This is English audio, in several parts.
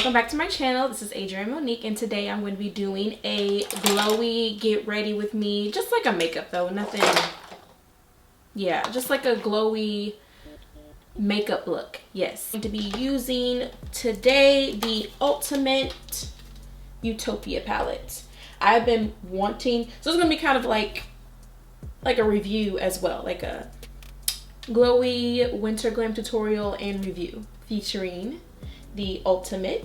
welcome back to my channel. This is Adrienne Monique, and today I'm going to be doing a glowy get ready with me, just like a makeup though, nothing, yeah, just like a glowy makeup look. Yes, I'm going to be using today the Ultimate Utopia palette. I've been wanting, so it's going to be kind of like a review as well, like a glowy winter glam tutorial and review featuring the Ultimate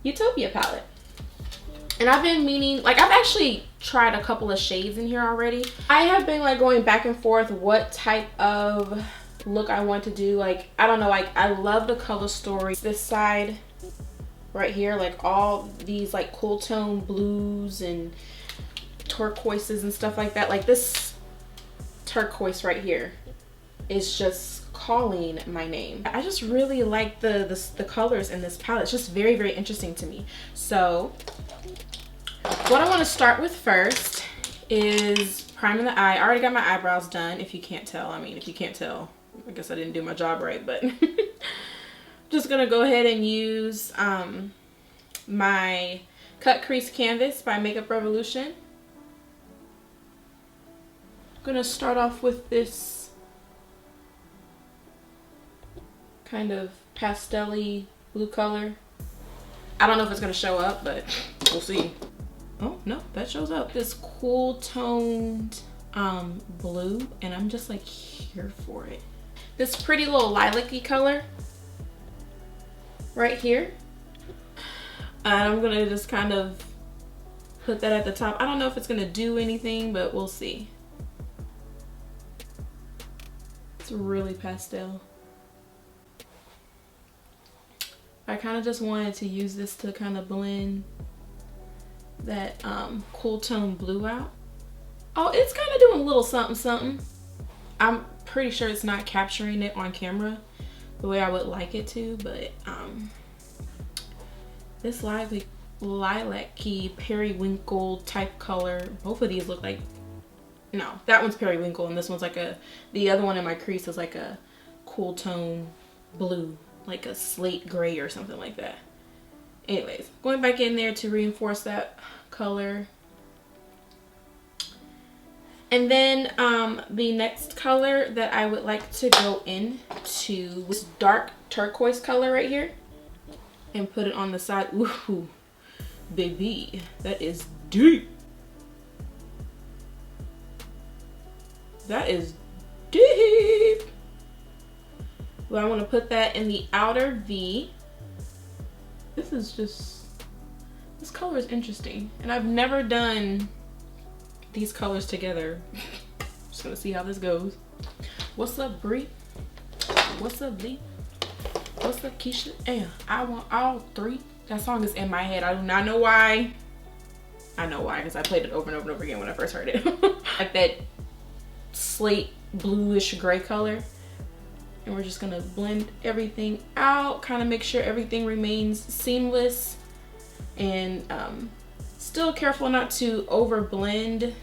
Utopia palette. And I've been meaning, like, I've actually tried a couple of shades in here already. I have been like going back and forth what type of look I want to do. Like, I don't know, like I love the color story. This side right here, like all these like cool tone blues and turquoises and stuff like that. Like this turquoise right here is just calling my name. I just really like the colors in this palette. It's just very, very interesting to me. So what I want to start with first is priming the eye. I already got my eyebrows done, if you can't tell. I mean, if you can't tell, I guess I didn't do my job right, but just gonna go ahead and use my Cut Crease Canvas by Makeup Revolution. I'm gonna start off with this kind of pastel-y blue color. I don't know if it's gonna show up, but we'll see. Oh no, that shows up. This cool toned blue, and I'm just like here for it. This pretty little lilac-y color right here. And I'm gonna just kind of put that at the top. I don't know if it's gonna do anything, but we'll see. It's really pastel. I kind of just wanted to use this to kind of blend that cool tone blue out. Oh, it's kind of doing a little something something. I'm pretty sure it's not capturing it on camera the way I would like it to, but this lilac-y periwinkle type color, both of these look like, no, that one's periwinkle and this one's like the other one in my crease is like a cool tone blue, like a slate gray or something like that. Anyways, going back in there to reinforce that color. And then the next color that I would like to go into this dark turquoise color right here and put it on the side. Ooh, baby, that is deep. That is deep. Well, I want to put that in the outer V. This color is interesting. And I've never done these colors together. Just gonna see how this goes. What's up, Bree? What's up, Lee? What's up, Keisha? Yeah, I want all three. That song is in my head. I do not know why. I know why, because I played it over and over and over again when I first heard it. Like that slate bluish gray color. And we're just gonna blend everything out, kind of make sure everything remains seamless, and still careful not to over blend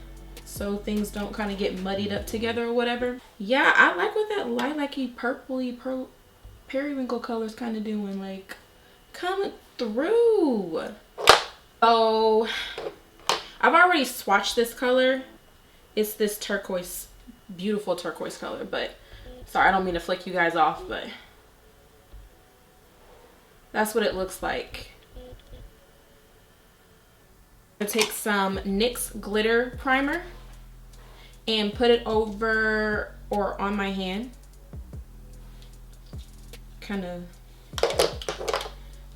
so things don't kind of get muddied up together or whatever. Yeah, I like what that lilac-y purpley periwinkle color is kind of doing, like coming through. So I've already swatched this color. It's this turquoise, beautiful turquoise color, but sorry, I don't mean to flick you guys off, but that's what it looks like. I'm gonna take some NYX glitter primer and put it over or on my hand. Kind of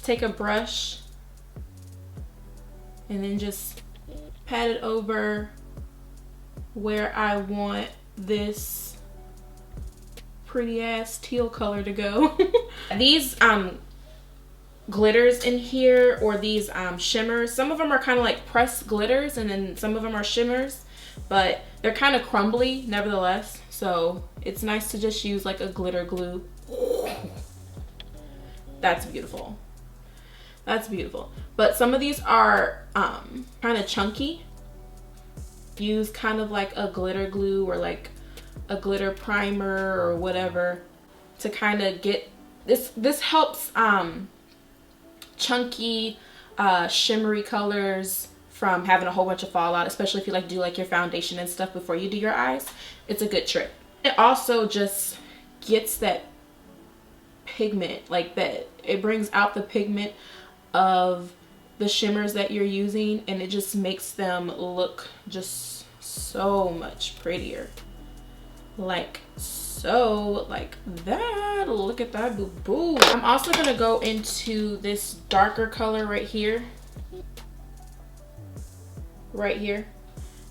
take a brush and then just pat it over where I want this pretty ass teal color to go. These glitters in here, or these shimmers, some of them are kind of like pressed glitters and then some of them are shimmers, but they're kind of crumbly nevertheless, so it's nice to just use like a glitter glue. That's beautiful. That's beautiful. But some of these are kind of chunky. Use kind of like a glitter glue or like a glitter primer or whatever to kind of get this. This helps chunky, shimmery colors from having a whole bunch of fallout, especially if you like do like your foundation and stuff before you do your eyes. It's a good trick. It also just gets that pigment, like that, it brings out the pigment of the shimmers that you're using, and it just makes them look just so much prettier. Like so, like that. Look at that, boo boo. I'm also gonna go into this darker color right here. Right here.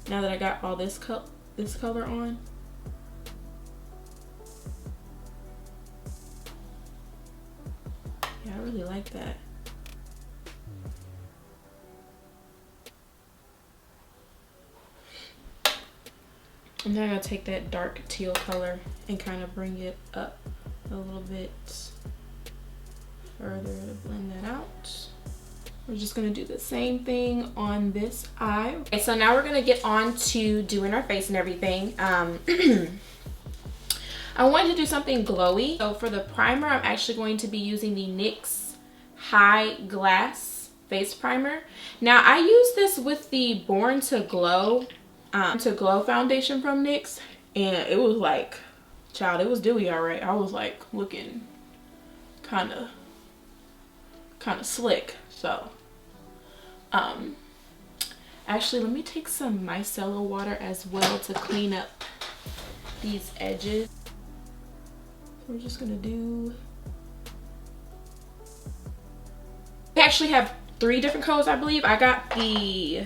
Now that I got all this color on. Yeah, I really like that. And then I'm gonna take that dark teal color and kind of bring it up a little bit further to blend that out. We're just gonna do the same thing on this eye. Okay, so now we're gonna get on to doing our face and everything. I wanted to do something glowy. So for the primer, I'm actually going to be using the NYX High Glass Face Primer. Now I use this with the Born to Glow foundation from NYX, and it was like, child, it was dewy alright. I was like looking kind of slick. So actually let me take some micellar water as well to clean up these edges. So we're just gonna do, we actually have 3 different colors, I believe. I got the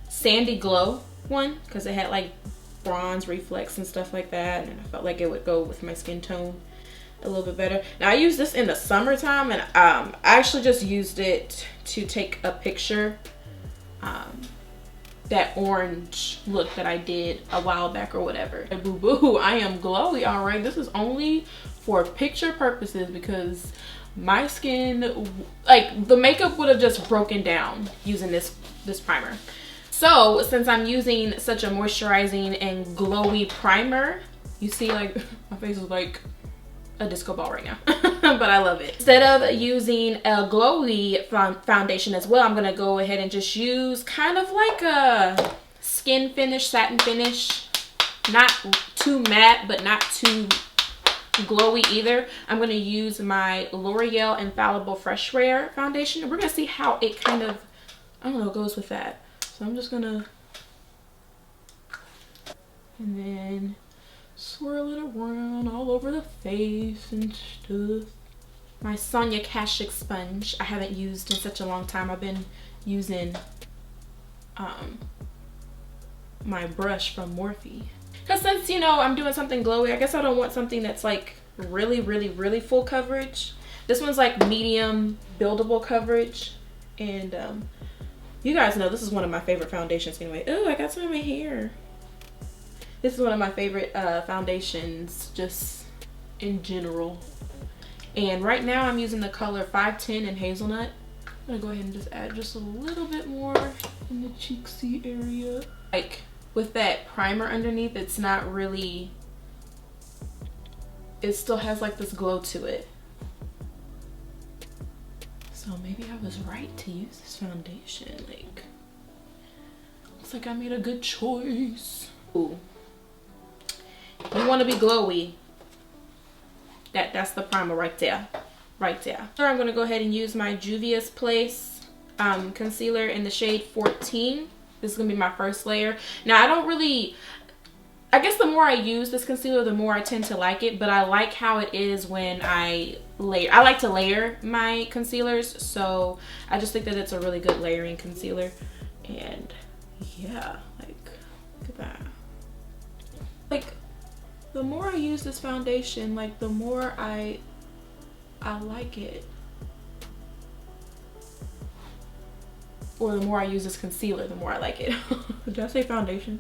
Sandy Glow one because it had like bronze reflex and stuff like that, and I felt like it would go with my skin tone a little bit better. Now I use this in the summertime, and I actually just used it to take a picture, that orange look that I did a while back or whatever. Boo boo, I am glowy, all right. This is only for picture purposes because my skin, like the makeup would have just broken down using this primer. So since I'm using such a moisturizing and glowy primer, you see like my face is like a disco ball right now. But I love it. Instead of using a glowy foundation as well, I'm gonna go ahead and just use kind of like a skin finish, satin finish, not too matte but not too glowy either. I'm gonna use my L'Oreal Infallible Fresh Wear foundation, and we're gonna see how it kind of, I don't know, goes with that. So I'm just gonna, and then swirl it around all over the face and stuff. My Sonia Kashuk sponge I haven't used in such a long time. I've been using my brush from Morphe. Because since, you know, I'm doing something glowy, I guess I don't want something that's like really full coverage. This one's like medium buildable coverage. And you guys know this is one of my favorite foundations anyway. Oh, I got some in my hair. This is one of my favorite foundations just in general. And right now I'm using the color 510 in Hazelnut. I'm gonna go ahead and just add just a little bit more in the cheeksy area. Like with that primer underneath, it's not really, it still has like this glow to it. So maybe I was right to use this foundation. Like, looks like I made a good choice. Ooh. You want to be glowy. That's the primer right there. Right there. So I'm going to go ahead and use my Juvia's Place concealer in the shade 14. This is going to be my first layer. Now I don't really, I guess the more I use this concealer, the more I tend to like it, but I like how it is when I layer. I like to layer my concealers, so I just think that it's a really good layering concealer. And yeah, like, look at that. Like, the more I use this foundation, like the more I like it. Or the more I use this concealer, the more I like it. Did I say foundation?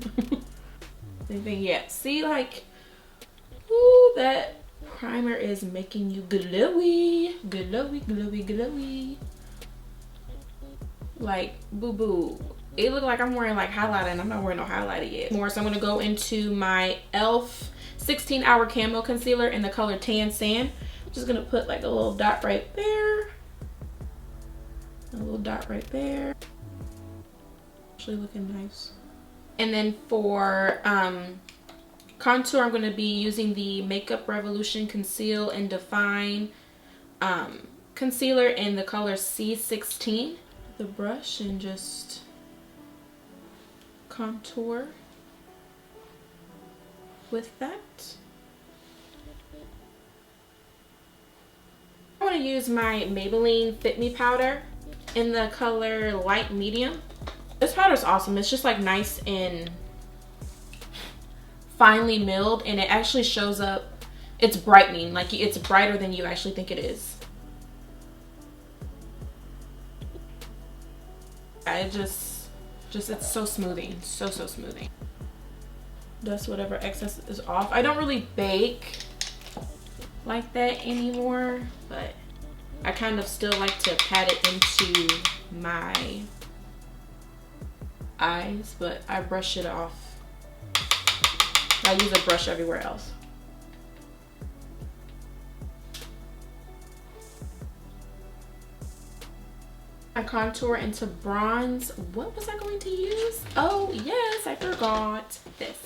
Same thing, yeah. See, like, ooh, that primer is making you glowy. Glowy, glowy, glowy. Like, boo-boo. It looked like I'm wearing like highlighter, and I'm not wearing no highlighter yet. More, so I'm gonna go into my e.l.f. 16-hour Camo Concealer in the color Tan Sand. I'm just gonna put like a little dot right there. little dot right there. Actually looking nice. And then for contour, I'm going to be using the Makeup Revolution Conceal and Define concealer in the color C16. The brush and just contour with that. I want to use my Maybelline Fit Me powder in the color light medium. This powder is awesome. It's just like nice and finely milled, and it actually shows up. It's brightening, like it's brighter than you actually think it is. I just it's so smoothing, so smoothing. Dust whatever excess is off. I don't really bake like that anymore, but I kind of still like to pat it into my eyes, but I brush it off. I use a brush everywhere else. I contour into bronze. What was I going to use? Oh yes, I forgot this.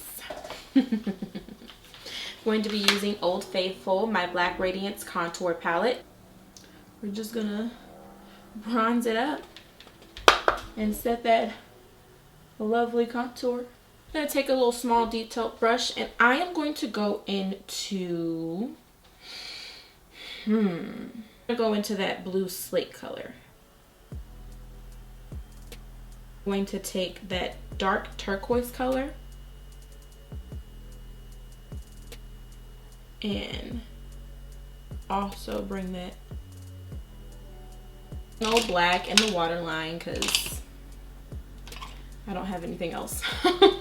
Going to be using Old Faithful, my Black Radiance contour palette. We're just gonna bronze it up and set that lovely contour. I'm gonna take a little small detailed brush, and I am going to go into that blue slate color. I'm going to take that dark turquoise color and also bring that no black in the waterline because I don't have anything else.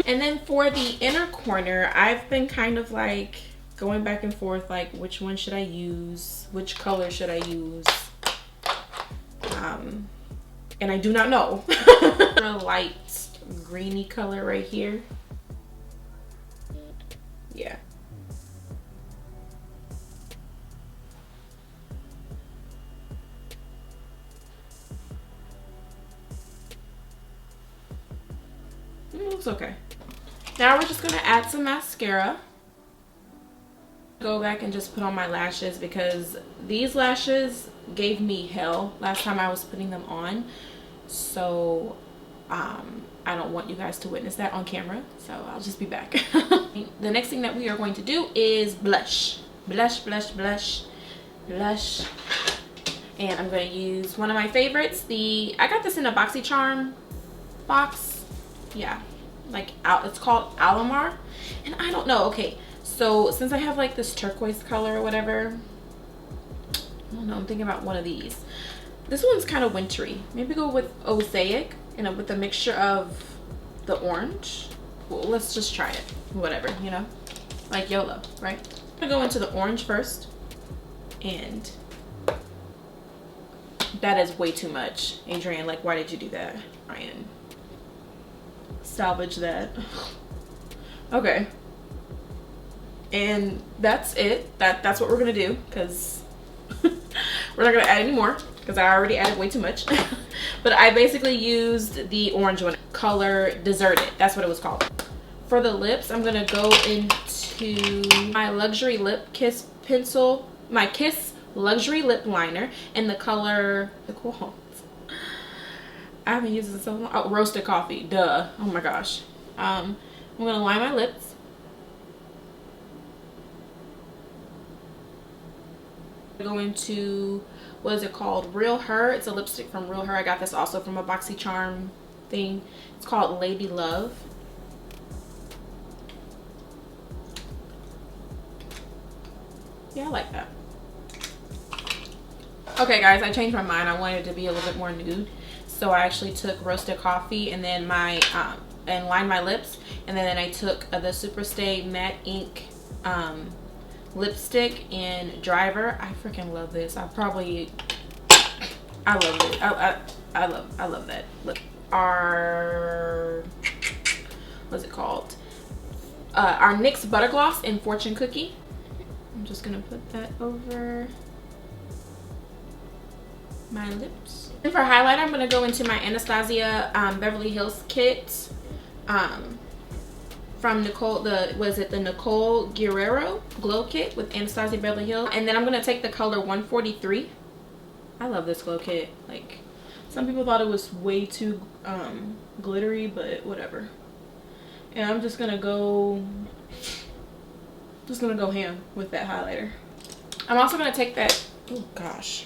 And then for the inner corner, I've been kind of like going back and forth, like which one should I use, which color should I use, and I do not know. A light greeny color right here. Yeah. It looks okay. Now we're just gonna add some mascara. Go back and just put on my lashes because these lashes gave me hell last time I was putting them on. So I don't want you guys to witness that on camera, so I'll just be back. The next thing that we are going to do is blush. Blush. And I'm going to use one of my favorites. I got this in a BoxyCharm box. Yeah, like it's called Alamar. And I don't know, okay, so since I have like this turquoise color or whatever, I don't know, I'm thinking about one of these. This one's kind of wintry. Maybe go with Osaic and with a mixture of the orange. Well, let's just try it. Whatever, you know? Like YOLO, right? I'm gonna go into the orange first. And that is way too much. Adrienne, like, why did you do that? Try and salvage that. Okay. And that's it. That's what we're gonna do, because we're not gonna add any more because I already added way too much. But I basically used the orange one, color Deserted. That's what it was called. For the lips, I'm gonna go into my Luxury Lip Kiss pencil, my Kiss Luxury Lip Liner in the color, I haven't used it in so long. Oh, Roasted Coffee, duh. Oh my gosh. I'm gonna line my lips. Go into, what is it called? Real Her. It's a lipstick from Real Her. I got this also from a BoxyCharm thing. It's called Lady Love. Yeah, I like that. Okay guys, I changed my mind. I wanted it to be a little bit more nude, so I actually took Roasted Coffee and then my and lined my lips, and then I took the Superstay Matte Ink lipstick in Driver. I freaking love this. I love it. I love that lip. What's it called? Our NYX Butter Gloss in Fortune Cookie. I'm just gonna put that over my lips. And for highlighter, I'm going to go into my Anastasia Beverly Hills kit from Nicole. The Nicole Guerrero Glow Kit with Anastasia Beverly Hills. And then I'm going to take the color 143. I love this glow kit. Like, some people thought it was way too glittery, but whatever. And I'm just gonna go ham with that highlighter. I'm also gonna take that, oh gosh.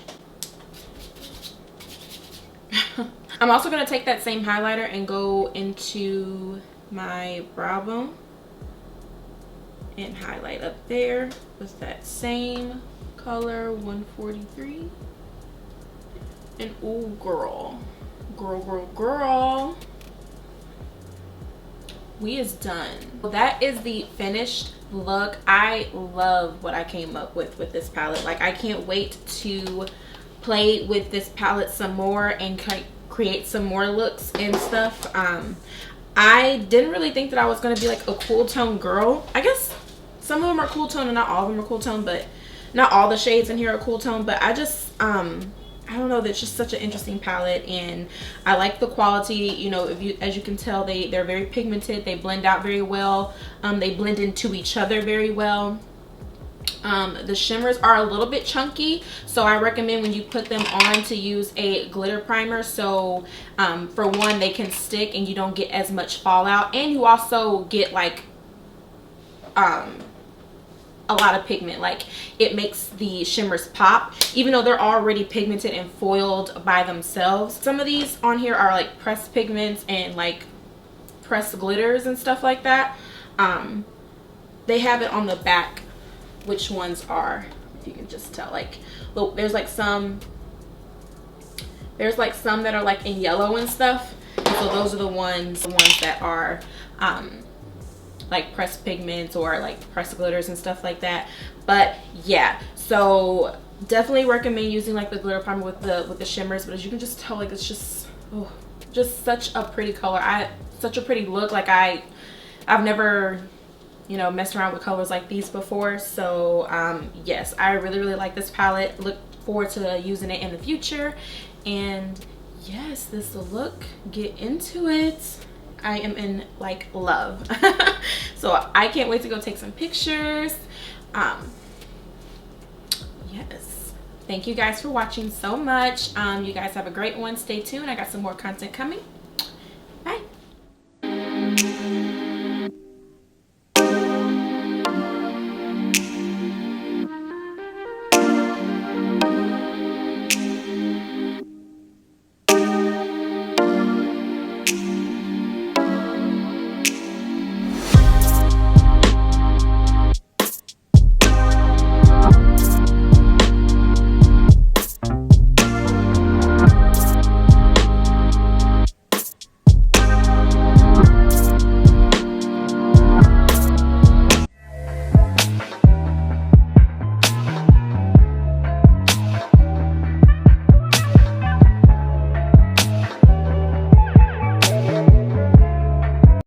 I'm also gonna take that same highlighter and go into my brow bone and highlight up there with that same color 143. And ooh, girl, we is done. That is the finished look. I love what I came up with this palette. Like, I can't wait to play with this palette some more and create some more looks and stuff. I didn't really think that I was going to be like a cool tone girl. I guess some of them are cool tone and not all of them are cool tone, but not all the shades in here are cool tone. But I just I don't know, that's just such an interesting palette, and I like the quality. You know, as you can tell, they're very pigmented. They blend out very well. They blend into each other very well. The shimmers are a little bit chunky, so I recommend when you put them on to use a glitter primer. So for one, they can stick and you don't get as much fallout, and you also get like a lot of pigment. Like, it makes the shimmers pop even though they're already pigmented and foiled by themselves. Some of these on here are like pressed pigments and like pressed glitters and stuff like that. They have it on the back which ones are, if you can just tell. Like, look, there's some that are like in yellow and stuff, and so those are the ones that are like pressed pigments or like pressed glitters and stuff like that. But yeah, so definitely recommend using like the glitter primer with the shimmers. But as you can just tell, like, it's just just such a pretty color. Such a pretty look. Like, I've never, you know, messed around with colors like these before. So yes, I really like this palette. Look forward to using it in the future. And yes, this look, get into it. I am in like love. So I can't wait to go take some pictures. Yes, thank you guys for watching so much. You guys have a great one. Stay tuned, I got some more content coming.